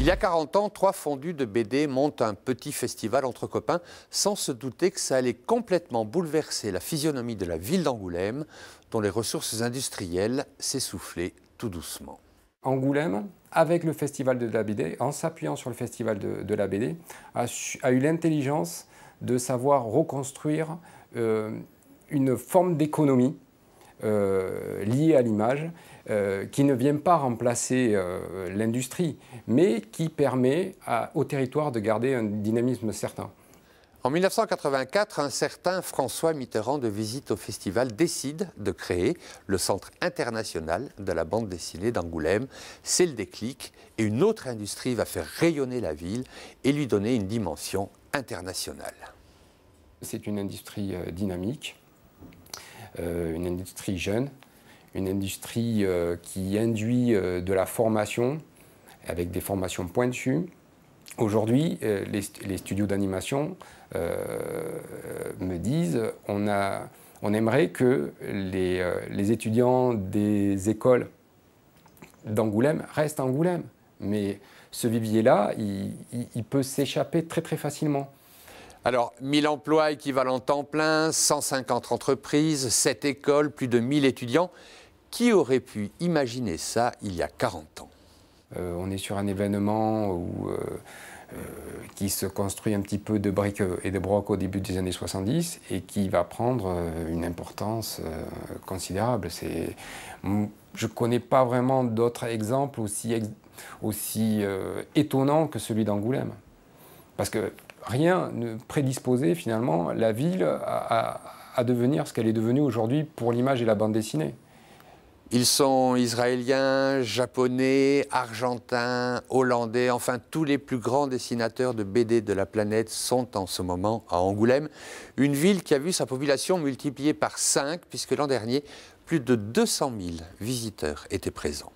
Il y a 40 ans, 3 fondus de BD montent un petit festival entre copains sans se douter que ça allait complètement bouleverser la physionomie de la ville d'Angoulême, dont les ressources industrielles s'essoufflaient tout doucement. Angoulême, avec le festival de la BD, en s'appuyant sur le festival de la BD, a eu l'intelligence de savoir reconstruire une forme d'économie liée à l'image, qui ne vient pas remplacer l'industrie, mais qui permet au territoire de garder un dynamisme certain. En 1984, un certain François Mitterrand, de visite au festival, décide de créer le Centre international de la bande dessinée d'Angoulême. C'est le déclic et une autre industrie va faire rayonner la ville et lui donner une dimension internationale. C'est une industrie dynamique, une industrie jeune, une industrie qui induit de la formation, avec des formations pointues. Aujourd'hui, les studios d'animation me disent on aimerait que les étudiants des écoles d'Angoulême restent à Angoulême. Mais ce vivier-là, il peut s'échapper très très facilement. Alors, 1000 emplois équivalents temps plein, 150 entreprises, 7 écoles, plus de 1000 étudiants. Qui aurait pu imaginer ça il y a 40 ans? On est sur un événement qui se construit un petit peu de briques et de brocs au début des années 70 et qui va prendre une importance considérable. Je ne connais pas vraiment d'autres exemples aussi étonnants que celui d'Angoulême. Parce que rien ne prédisposait finalement la ville à devenir ce qu'elle est devenue aujourd'hui pour l'image et la bande dessinée. Ils sont israéliens, japonais, argentins, hollandais, enfin tous les plus grands dessinateurs de BD de la planète sont en ce moment à Angoulême. Une ville qui a vu sa population multipliée par 5 puisque l'an dernier, plus de 200 000 visiteurs étaient présents.